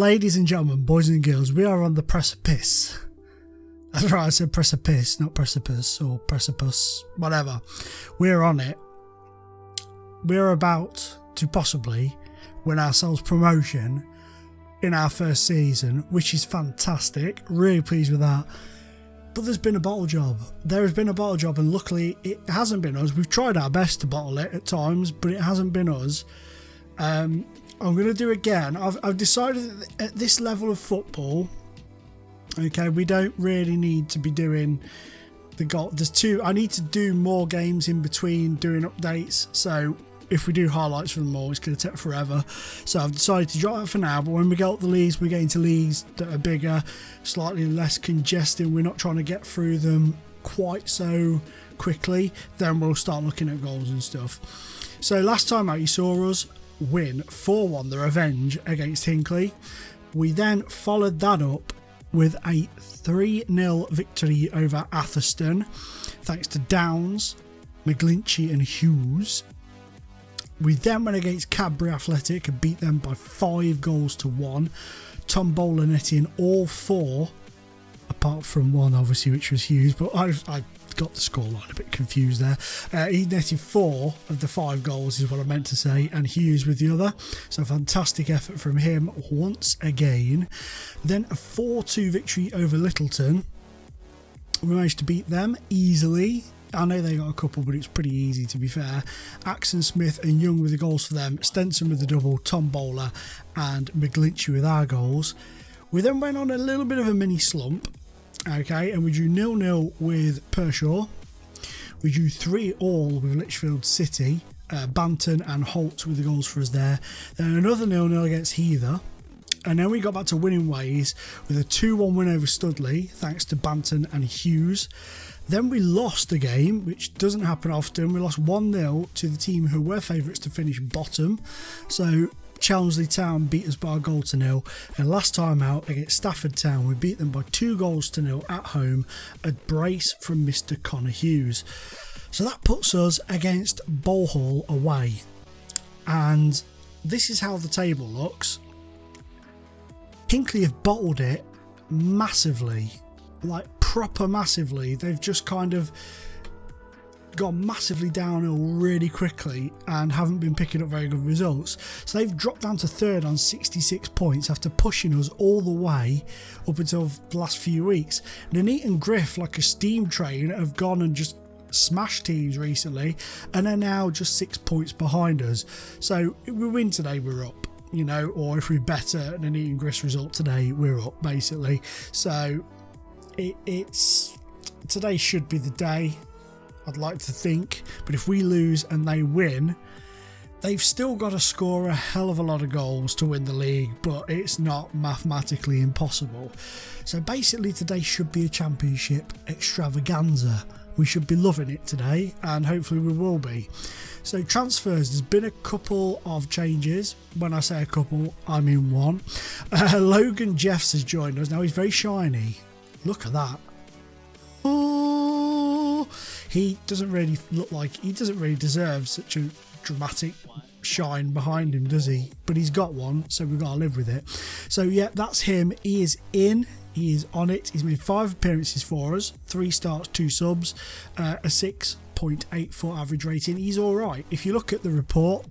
ladies and gentlemen, boys and girls, we are on the precipice. That's right, I said precipice, not precipice or precipice, whatever. We're on it. We're about to possibly win ourselves promotion in our first season, which is fantastic. Really pleased with that. But there's been a bottle job. There has been a bottle job, and luckily it hasn't been us. We've tried our best to bottle it at times, but it hasn't been us. I'm going to do it again. I've decided that at this level of football, okay, we don't really need to be doing the goal. I need to do more games in between doing updates. So if we do highlights for them all, it's going to take forever. So I've decided to drop that for now. But when we get up the leagues, we get into leagues that are bigger, slightly less congested. We're not trying to get through them quite so quickly. Then we'll start looking at goals and stuff. So last time out, you saw us win 4-1, the revenge against Hinckley. We then followed that up with a 3-0 victory over Atherstone, thanks to Downs, McGlinchey and Hughes. We then went against Cadbury Athletic and beat them by 5-1. Tom Bowler netting all 4, apart from one obviously, which was Hughes, but I got the scoreline a bit confused there. He netted 4 of the 5 goals is what I meant to say, and Hughes with the other. So fantastic effort from him once again. Then a 4-2 victory over Littleton. We managed to beat them easily. I know they got a couple, but it's pretty easy to be fair. Axon Smith and Young with the goals for them, Stenson with the double, Tom Bowler and McGlinchey with our goals. We then went on a little bit of a mini slump, okay, and we drew 0-0 with Pershaw. We drew 3-3 with Lichfield City, Banton and Holt with the goals for us there. Then another 0-0 against Heather. And then we got back to winning ways with a 2-1 win over Studley, thanks to Banton and Hughes. Then we lost a game, which doesn't happen often. We lost 1-0 to the team who were favourites to finish bottom. So Chelmsley Town beat us by 1-0. And last time out against Stafford Town, we beat them by 2-0 at home. A brace from Mr. Connor Hughes. So that puts us against Bowhall away. And this is how the table looks. Hinckley have bottled it massively. Like proper massively. They've just kind of gone massively downhill really quickly and haven't been picking up very good results. So they've dropped down to 3rd on 66 points after pushing us all the way up until the last few weeks. Nuneaton Griff, like a steam train, have gone and just smashed teams recently and are now just 6 points behind us. So if we win today, we're up, you know, or if we better Nuneaton Griff's result today, we're up basically. So it's today should be the day, I'd like to think, but if we lose and they win, they've still got to score a hell of a lot of goals to win the league, but it's not mathematically impossible. So basically today should be a championship extravaganza. We should be loving it today, and hopefully we will be. So transfers, there's been a couple of changes. When I say a couple, I mean one. Logan Jeffs has joined us. Now he's very shiny. Look at that. Oh, he doesn't really look like, he doesn't really deserve such a dramatic shine behind him, does he? But he's got one, so we've got to live with it. So yeah, that's him. He is in. He is on it. He's made 5 appearances for us, 3 starts, 2 subs, a 6.84 average rating. He's all right. If you look at the report,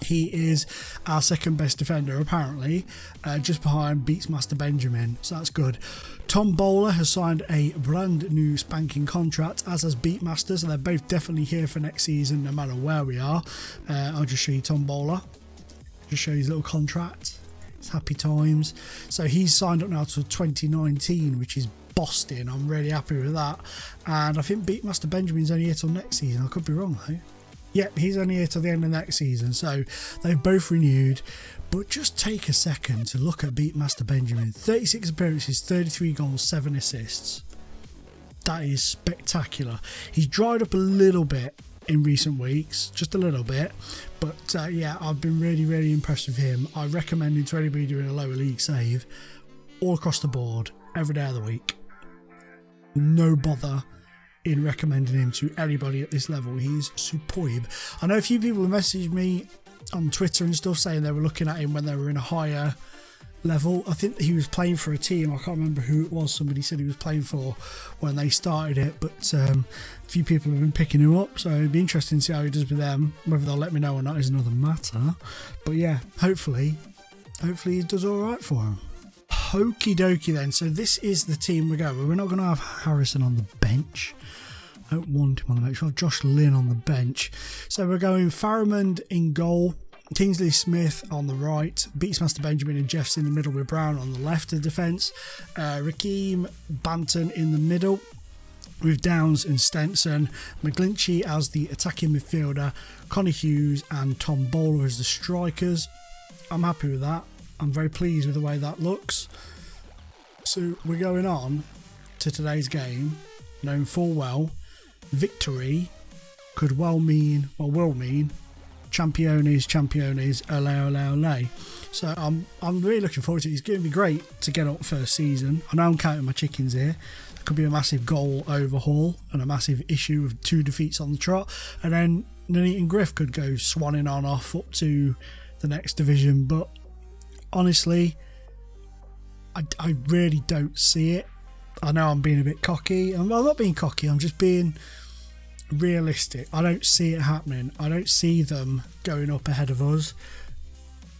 he is our 2nd best defender apparently, just behind Beatsmaster Benjamin, so that's good. Tom Bowler has signed a brand new spanking contract, as has Beatmaster, so they're both definitely here for next season no matter where we are. I'll just show you Tom Bowler, just show you his little contract. It's happy times. So he's signed up now to 2019, which is Boston. I'm really happy with that. And I think Beatmaster Benjamin's only here till next season. I could be wrong though. Yep, he's only here till the end of next season. So they've both renewed. But just take a second to look at Beatmaster Benjamin. 36 appearances, 33 goals, 7 assists. That is spectacular. He's dried up a little bit in recent weeks, just a little bit. But yeah, I've been really impressed with him. I recommend him to anybody doing a lower league save. All across the board, every day of the week. No bother in recommending him to anybody at this level. He's superb. I know a few people have messaged me on Twitter and stuff saying they were looking at him when they were in a higher level. I think he was playing for a team. I can't remember who it was. Somebody said he was playing for when they started it, but a few people have been picking him up, so it'd be interesting to see how he does with them. Whether they'll let me know or not is another matter. But yeah, hopefully he does all right for him. Okie dokie then. So this is the team we're going with. We're not going to have Harrison on the bench. I don't want him on the bench. We'll have Josh Lynn on the bench. So we're going Farrimond in goal, Kingsley Smith on the right, Beatsmaster Benjamin and Jeffs in the middle with Brown on the left of defence, Rakeem Banton in the middle with Downs and Stenson, McGlinchey as the attacking midfielder, Connie Hughes and Tom Bowler as the strikers. I'm happy with that. I'm very pleased with the way that looks. So we're going on to today's game, knowing full well victory will mean Championes, ole, ole, ole. So I'm really looking forward to it. It's going to be great to get up first season. I know I'm counting my chickens here. There could be a massive goal overhaul and a massive issue of 2 defeats on the trot, and then Nuneaton Griff could go swanning on off up to the next division. But honestly, I really don't see it. I know I'm being a bit cocky. I'm not being cocky, I'm just being realistic. I don't see it happening. I don't see them going up ahead of us.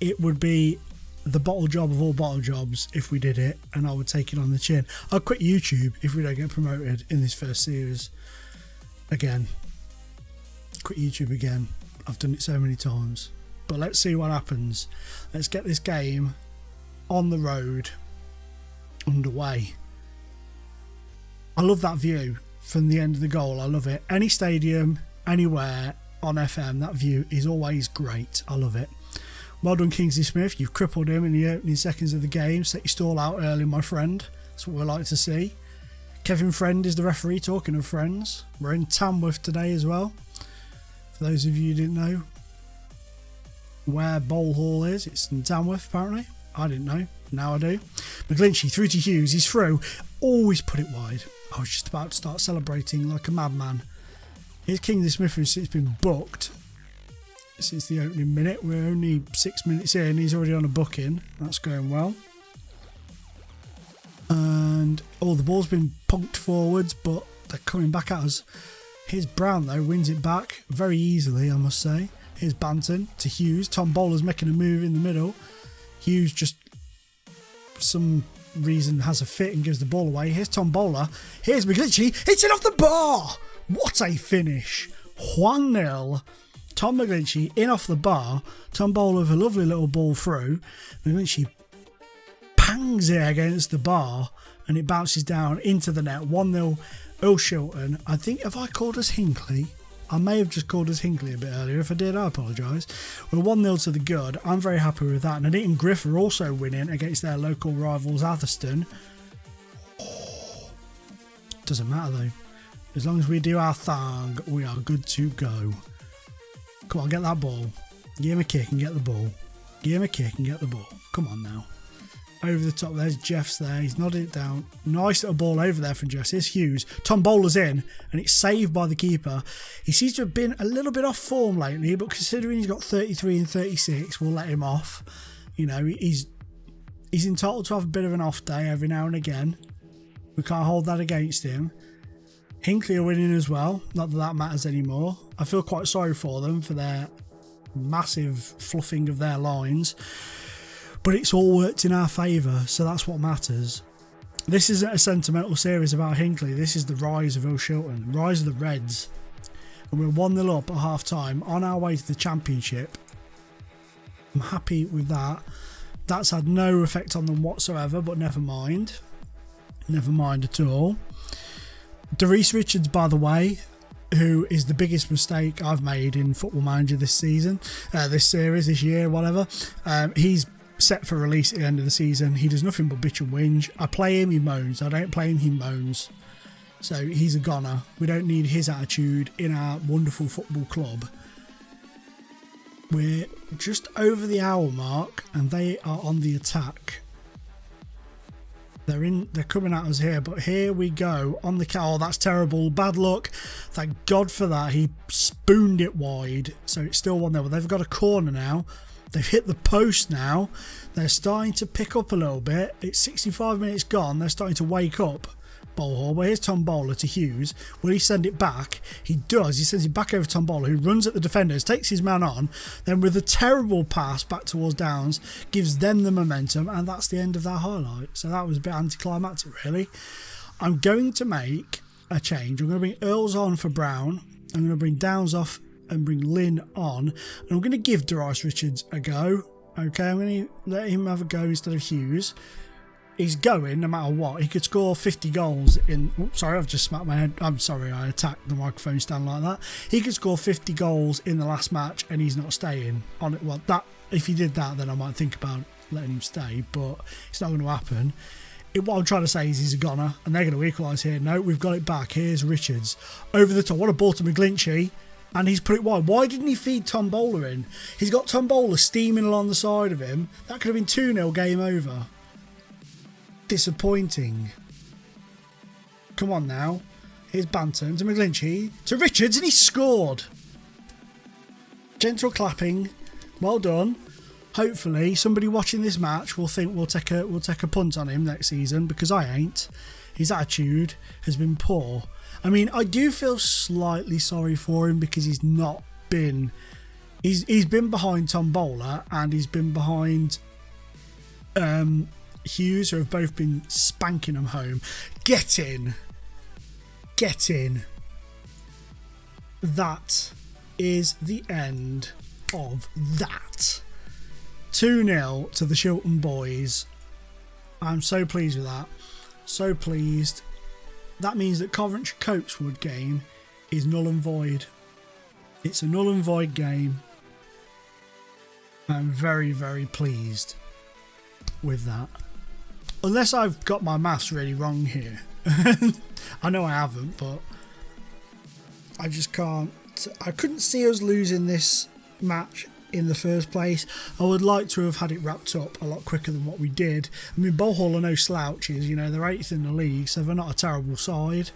It would be the bottle job of all bottle jobs if we did it, and I would take it on the chin. I'll quit YouTube if we don't get promoted in this first series again. Quit YouTube again. I've done it so many times. But let's see what happens. Let's get this game on the road underway. I love that view from the end of the goal. I love it. Any stadium, anywhere on FM, that view is always great. I love it. Well done, Kingsley Smith. You've crippled him in the opening seconds of the game. Set your stall out early, my friend. That's what we like to see. Kevin Friend is the referee. Talking of friends, we're in Tamworth today as well. For those of you who didn't know where Bowl Hall is, it's in Tamworth apparently. I didn't know. Now I do. McGlinchey through to Hughes. He's through. Always put it wide. I was just about to start celebrating like a madman. Here's Kingsley Smith, who's since been booked since the opening minute. We're only 6 minutes in. He's already on a booking. That's going well. And the ball's been punked forwards, but they're coming back at us. Here's Brown though, wins it back very easily, I must say. Here's Banton to Hughes. Tom Bowler's making a move in the middle. Hughes just for some reason has a fit and gives the ball away. Here's Tom Bowler. Here's McGlinchey. Hits it off the bar. What a finish. 1-0. Tom McGlinchey in off the bar. Tom Bowler with a lovely little ball through. McGlinchey pangs it against the bar and it bounces down into the net. 1-0 Earl Shilton. I think, have I called us Hinkley? I may have just called us Hinkley a bit earlier. If I did, I apologise. We're 1-0 to the good. I'm very happy with that. And Nuneaton Griff are also winning against their local rivals Atherstone. Doesn't matter though. As long as we do our thing, we are good to go. Come on, get that ball. Give him a kick and get the ball. Give him a kick and get the ball. Come on now. Over the top, there's Jeffs there. He's nodded it down. Nice little ball over there from Jeffs. Here's Hughes. Tom Bowler's in, and it's saved by the keeper. He seems to have been a little bit off form lately, but considering he's got 33 and 36, we'll let him off. You know, he's entitled to have a bit of an off day every now and again. We can't hold that against him. Hinkley are winning as well. Not that that matters anymore. I feel quite sorry for them for their massive fluffing of their lines. But it's all worked in our favour, so that's what matters. This isn't a sentimental series about Hinkley. This is the rise of Earl Shilton, rise of the Reds. And we're 1-0 up at half time, on our way to the championship. I'm happy with that. That's had no effect on them whatsoever, but never mind. Never mind at all. Darius Richards, by the way, who is the biggest mistake I've made in Football Manager this season, this series, this year, whatever. He's set for release at the end of the season. He does nothing but bitch and whinge. I play him, he moans. I don't play him, he moans. So he's a goner. We don't need his attitude in our wonderful football club. We're just over the hour mark and they are on the attack. They're coming at us here, but here we go on the cow. Oh, that's terrible. Bad luck. Thank God for that. He spooned it wide, so it's still 1-0. But they've got a corner now. They've hit the post now. They're starting to pick up a little bit. It's 65 minutes gone. They're starting to wake up. Bowler. Well, here's Tom Bowler to Hughes. Will he send it back? He does. He sends it back over to Tom Bowler, who runs at the defenders, takes his man on, then with a terrible pass back towards Downs, gives them the momentum, and that's the end of that highlight. So that was a bit anticlimactic, really. I'm going to make a change. I'm going to bring Earls on for Brown. I'm going to bring Downs off and bring Lynn on. And I'm going to give Darius Richards a go. Okay, I'm going to let him have a go instead of Hughes. He's going no matter what. He could score 50 goals in... Oops, sorry, I've just smacked my head. I'm sorry, I attacked the microphone stand like that. He could score 50 goals in the last match and he's not staying on it. Well, that if he did that, then I might think about letting him stay, but it's not going to happen. What I'm trying to say is he's a goner and they're going to equalise here. No, we've got it back. Here's Richards. Over the top. What a ball to McGlinchey. And he's put it wide. Why didn't he feed Tom Bowler in? He's got Tom Bowler steaming along the side of him. That could have been 2-0 game over. Disappointing. Come on now. Here's Banton to McGlinchey to Richards and he scored. Gentle clapping. Well done. Hopefully somebody watching this match will think we'll take a punt on him next season, because I ain't. His attitude has been poor. I mean, I do feel slightly sorry for him because he's not been... He's been behind Tom Bowler and he's been behind Hughes, who have both been spanking him home. Get in. Get in. That is the end of that. 2-0 to the Shilton boys. I'm so pleased with that. So pleased. That means that Coventry Coatswood game is null and void. It's a null and void game. I'm very, very pleased with that. Unless I've got my maths really wrong here. I know I haven't, but I just can't. I couldn't see us losing this match in the first place. I would like to have had it wrapped up a lot quicker than what we did. I mean, Bowhall are no slouches, you know, they're 8th in the league, so they're not a terrible side.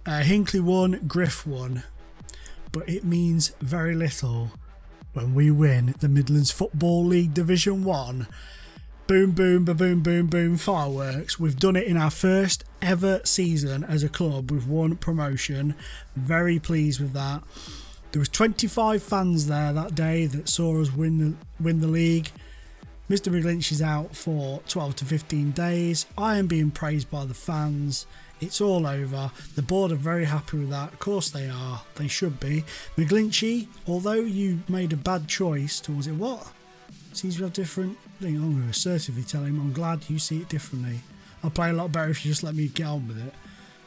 Hinckley won, Griff won, but it means very little when we win the Midlands Football League Division 1. Boom, boom, boom, boom, boom, fireworks. We've done it in our first ever season as a club. We've won promotion. Very pleased with that. There was 25 fans there that day that saw us win the league. Mr. McGlinch is out for 12 to 15 days. I am being praised by the fans. It's all over. The board are very happy with that. Of course they are. They should be. McGlinchy, although you made a bad choice towards it, what? Seems to have different thing. I'm going to assertively tell him I'm glad you see it differently. I'll play a lot better if you just let me get on with it.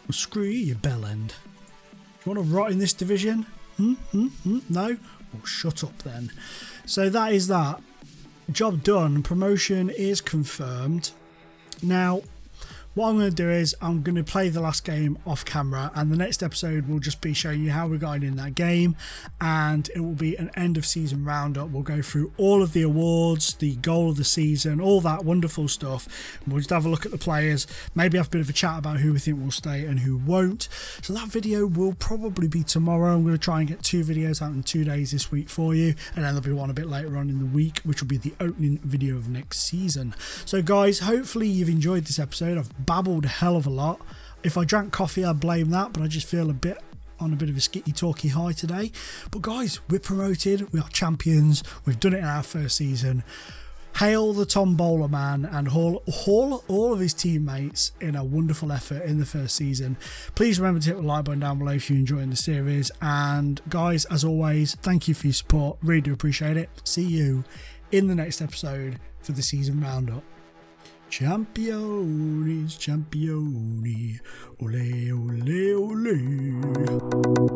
Well, screw you bell end. Do you want to rot in this division? No? Well, shut up then. So that is that. Job done. Promotion is confirmed. Now, what I'm going to do is I'm going to play the last game off camera, and the next episode will just be showing you how we're going in that game, and it will be an end of season roundup. We'll go through all of the awards, the goal of the season, all that wonderful stuff. We'll just have a look at the players, maybe have a bit of a chat about who we think will stay and who won't. So that video will probably be tomorrow. I'm going to try and get 2 videos out in 2 days this week for you, and then there'll be one a bit later on in the week, which will be the opening video of next season. So guys, hopefully you've enjoyed this episode. I've babbled a hell of a lot. If I drank coffee, I blame that, but I just feel on a bit of a skitty talky high today. But guys, we're promoted, we are champions, we've done it in our first season. Hail the Tom Bowler man and all of his teammates in a wonderful effort in the first season. Please remember to hit the like button down below if you're enjoying the series, and guys, as always, thank you for your support, really do appreciate it. See you in the next episode for the season roundup. Championi, championi, ole, ole, ole.